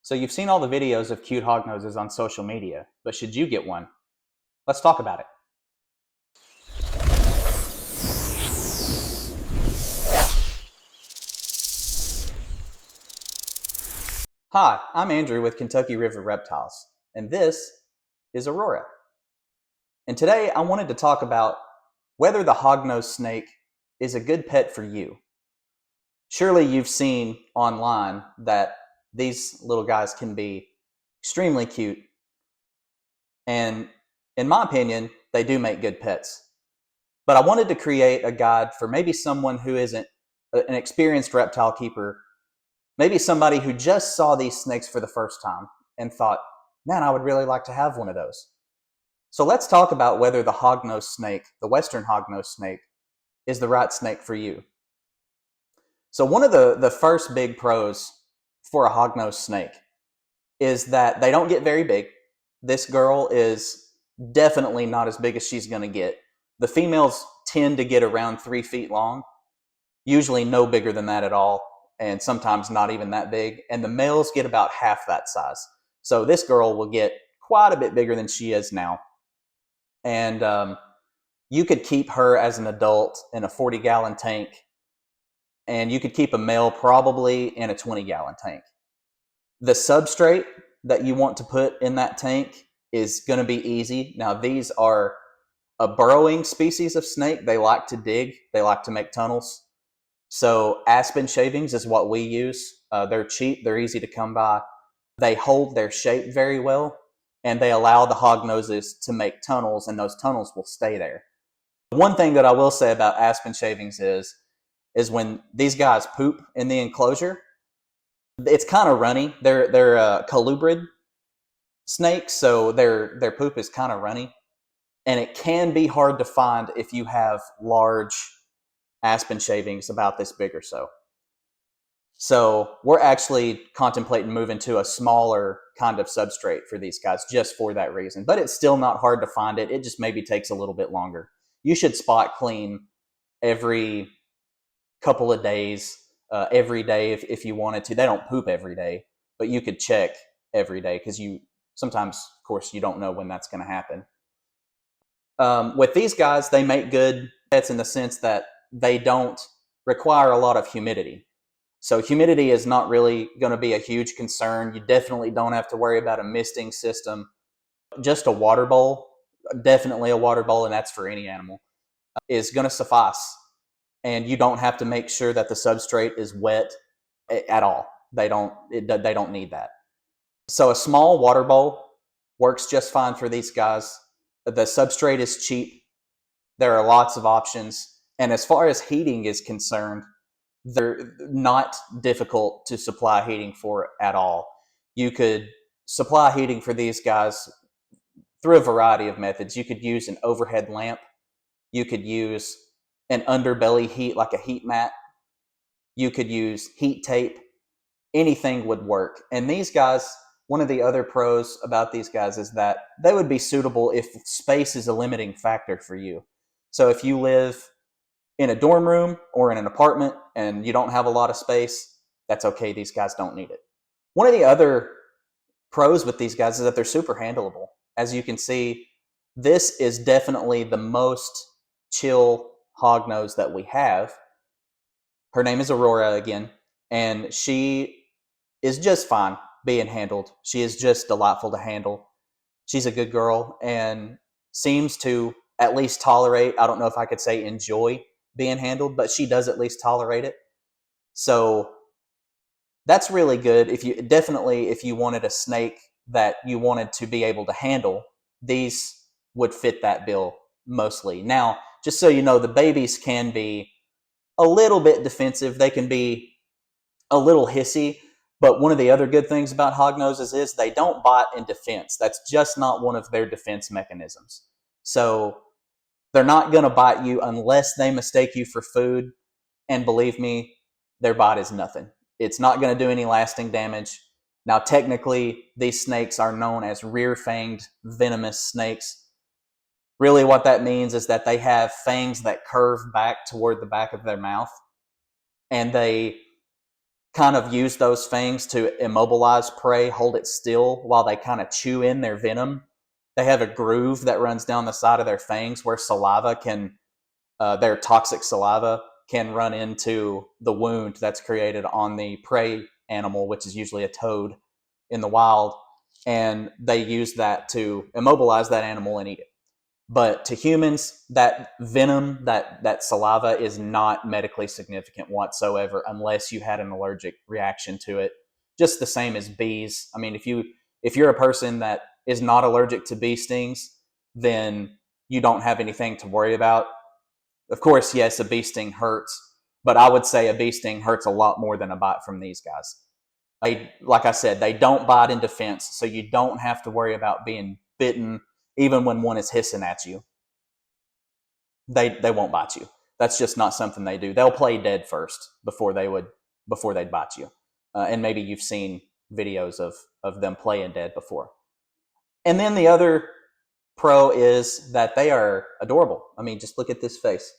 So you've seen all the videos of cute hognoses on social media, but should you get one? Let's talk about it. Hi, I'm Andrew with Kentucky River Reptiles, and this is Aurora. And today I wanted to talk about whether the hognose snake is a good pet for you. Surely you've seen online that these little guys can be extremely cute, and in my opinion, they do make good pets. But I wanted to create a guide for maybe someone who isn't an experienced reptile keeper, maybe somebody who just saw these snakes for the first time and thought, man, I would really like to have one of those. So let's talk about whether the hognose snake, the western hognose snake, is the right snake for you. So one of the first big pros for a hognose snake is that they don't get very big. This girl is definitely not as big as she's going to get. The females tend to get around 3 feet long, usually no bigger than that at all, and sometimes not even that big. And the males get about half that size. So this girl will get quite a bit bigger than she is now. And you could keep her as an adult in a 40-gallon tank, and you could keep a male probably in a 20-gallon tank. The substrate that you want to put in that tank is going to be easy. Now, these are a burrowing species of snake. They like to dig. They like to make tunnels. So aspen shavings is what we use. They're cheap. They're easy to come by. They hold their shape very well, and they allow the hognoses to make tunnels, and those tunnels will stay there. One thing that I will say about aspen shavings is when these guys poop in the enclosure, it's kind of runny. They're colubrid snakes, so their poop is kind of runny, and it can be hard to find if you have large aspen shavings about this big or so. So we're actually contemplating moving to a smaller kind of substrate for these guys just for that reason. But it's still not hard to find it. It just maybe takes a little bit longer. You should spot clean every couple of days, every day if you wanted to. They don't poop every day, but you could check every day because you sometimes, of course, you don't know when that's going to happen. With these guys, they make good pets in the sense that they don't require a lot of humidity. So humidity is not really going to be a huge concern. You definitely don't have to worry about a misting system. Just a water bowl, definitely a water bowl, and that's for any animal, is going to suffice. And you don't have to make sure that the substrate is wet at all. They don't need that. So a small water bowl works just fine for these guys. The substrate is cheap. There are lots of options. And as far as heating is concerned, they're not difficult to supply heating for at all. You could supply heating for these guys through a variety of methods. You could use an overhead lamp. You could use an underbelly heat like a heat mat. You could use heat tape. Anything would work. And these guys, one of the other pros about these guys is that they would be suitable if space is a limiting factor for you. So if you live in a dorm room or in an apartment and you don't have a lot of space, that's okay. These guys don't need it. One of the other pros with these guys is that they're super handleable. As you can see, this is definitely the most chill hognose that we have. Her name is Aurora again, and she is just fine being handled. She is just delightful to handle. She's a good girl and seems to at least tolerate, I don't know if I could say enjoy being handled, but she does at least tolerate it. So that's really good. If you wanted a snake that you wanted to be able to handle, these would fit that bill mostly. Now, just so you know, the babies can be a little bit defensive. They can be a little hissy, but one of the other good things about hognoses is they don't bite in defense. That's just not one of their defense mechanisms. So they're not going to bite you unless they mistake you for food. And believe me, their bite is nothing. It's not going to do any lasting damage. Now, technically, these snakes are known as rear-fanged venomous snakes. Really what that means is that they have fangs that curve back toward the back of their mouth, and they kind of use those fangs to immobilize prey, hold it still while they kind of chew in their venom. They have a groove that runs down the side of their fangs where saliva can, their toxic saliva can run into the wound that's created on the prey animal, which is usually a toad in the wild. And they use that to immobilize that animal and eat it. But to humans, that venom, that saliva is not medically significant whatsoever unless you had an allergic reaction to it. Just the same as bees. I mean, if you're a person that is not allergic to bee stings, then you don't have anything to worry about. Of course, yes, a bee sting hurts, but I would say a bee sting hurts a lot more than a bite from these guys. Like I said, they don't bite in defense, so you don't have to worry about being bitten even when one is hissing at you. They won't bite you. That's just not something they do. They'll play dead first before they'd bite you. And maybe you've seen videos of them playing dead before. And then the other pro is that they are adorable. I mean, just look at this face.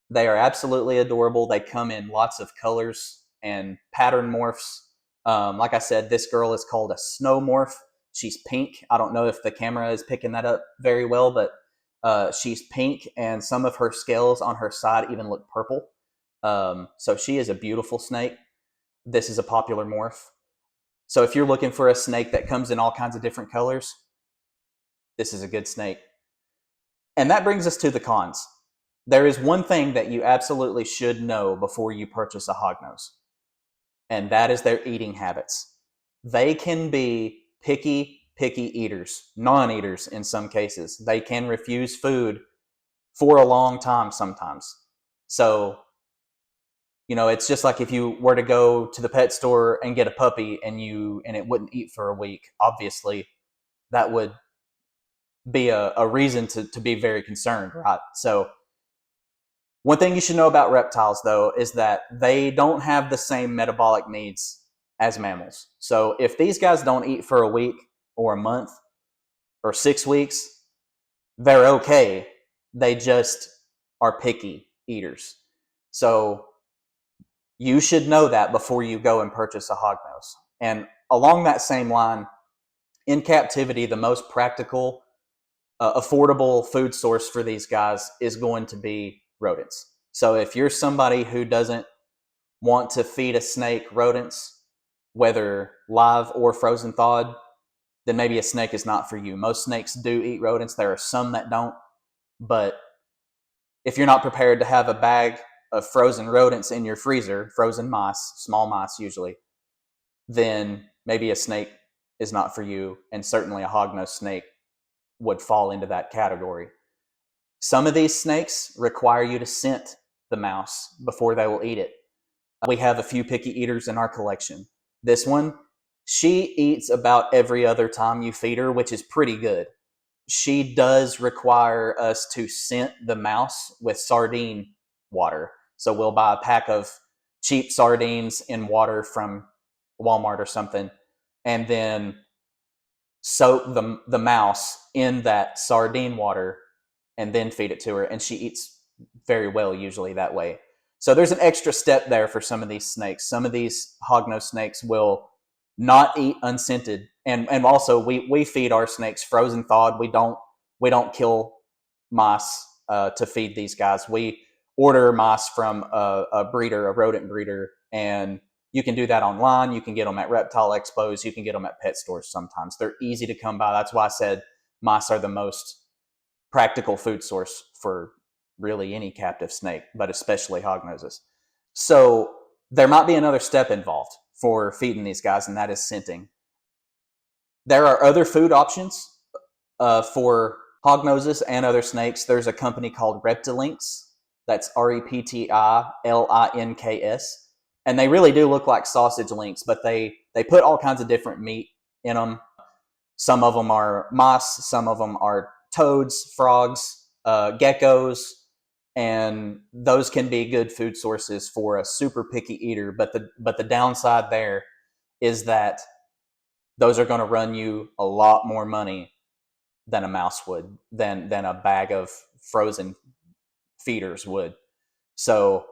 They are absolutely adorable. They come in lots of colors and pattern morphs. Like I said, this girl is called a snow morph. She's pink. I don't know if the camera is picking that up very well, but she's pink, and some of her scales on her side even look purple. So she is a beautiful snake. This is a popular morph. So if you're looking for a snake that comes in all kinds of different colors, this is a good snake. And that brings us to the cons. There is one thing that you absolutely should know before you purchase a hognose, and that is their eating habits. They can be picky eaters, non-eaters in some cases. They can refuse food for a long time sometimes. So, it's just like if you were to go to the pet store and get a puppy and it wouldn't eat for a week. Obviously, that would be a reason to be very concerned, right? So one thing you should know about reptiles, though, is that they don't have the same metabolic needs as mammals. So if these guys don't eat for a week or a month or 6 weeks, they're okay. They just are picky eaters. So you should know that before you go and purchase a hognose. And along that same line, in captivity, the most practical, affordable food source for these guys is going to be rodents. So if you're somebody who doesn't want to feed a snake rodents, whether live or frozen thawed, then maybe a snake is not for you. Most snakes do eat rodents. There are some that don't. But if you're not prepared to have a bag of frozen rodents in your freezer, frozen mice, small mice usually, then maybe a snake is not for you. And certainly a hognose snake would fall into that category. Some of these snakes require you to scent the mouse before they will eat it. We have a few picky eaters in our collection. This one, she eats about every other time you feed her, which is pretty good. She does require us to scent the mouse with sardine water. So we'll buy a pack of cheap sardines in water from Walmart or something, and then soak the mouse in that sardine water and then feed it to her. And she eats very well usually that way. So there's an extra step there for some of these snakes. Some of these hognose snakes will not eat unscented. And also we feed our snakes frozen thawed. We don't kill mice to feed these guys. We order mice from a breeder, a rodent breeder, and you can do that online. You can get them at reptile expos. You can get them at pet stores sometimes. They're easy to come by. That's why I said mice are the most practical food source for really any captive snake, but especially hognoses. So there might be another step involved for feeding these guys, and that is scenting. There are other food options for hognoses and other snakes. There's a company called Reptilinks. That's Reptilinks. And they really do look like sausage links, but they put all kinds of different meat in them. Some of them are mice, some of them are toads, frogs, geckos, and those can be good food sources for a super picky eater. But the downside there is that those are going to run you a lot more money than a mouse would, than a bag of frozen feeders would. So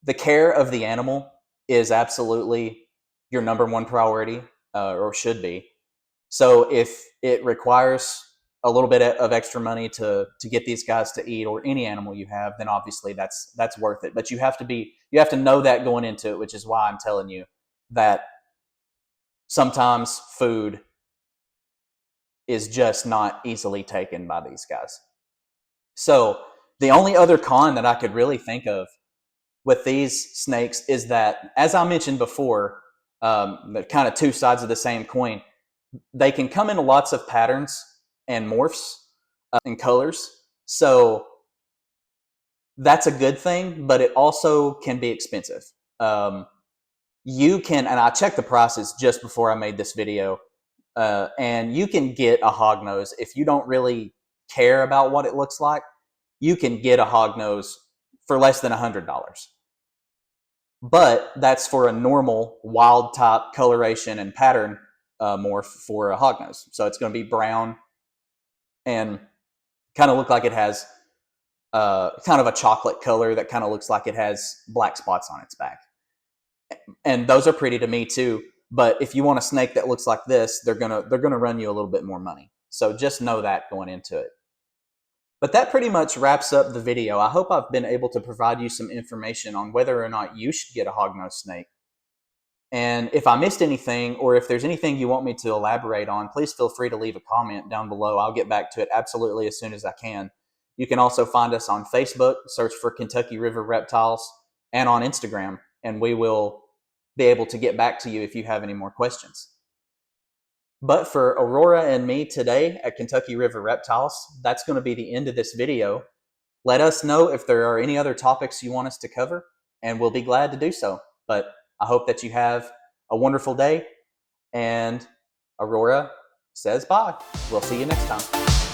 the care of the animal is absolutely your number one priority, or should be. So if it requires a little bit of extra money to get these guys to eat, or any animal you have, then obviously that's worth it. But you have to know that going into it, which is why I'm telling you that sometimes food is just not easily taken by these guys. So the only other con that I could really think of with these snakes is that, as I mentioned before, the kind of two sides of the same coin. They can come in lots of patterns and morphs and colors. So that's a good thing, but it also can be expensive. You can, and I checked the prices just before I made this video, and you can get a hognose if you don't really care about what it looks like. You can get a hognose for less than $100. But that's for a normal wild type coloration and pattern morph for a hognose. So it's going to be brown and kind of look like it has kind of a chocolate color that kind of looks like it has black spots on its back. And those are pretty to me too. But if you want a snake that looks like this, they're gonna run you a little bit more money. So just know that going into it. But that pretty much wraps up the video. I hope I've been able to provide you some information on whether or not you should get a hognose snake. And if I missed anything, or if there's anything you want me to elaborate on, please feel free to leave a comment down below. I'll get back to it absolutely as soon as I can. You can also find us on Facebook, search for Kentucky River Reptiles, and on Instagram, and we will be able to get back to you if you have any more questions. But for Aurora and me today at Kentucky River Reptiles, that's going to be the end of this video. Let us know if there are any other topics you want us to cover, and we'll be glad to do so. But I hope that you have a wonderful day, and Aurora says bye. We'll see you next time.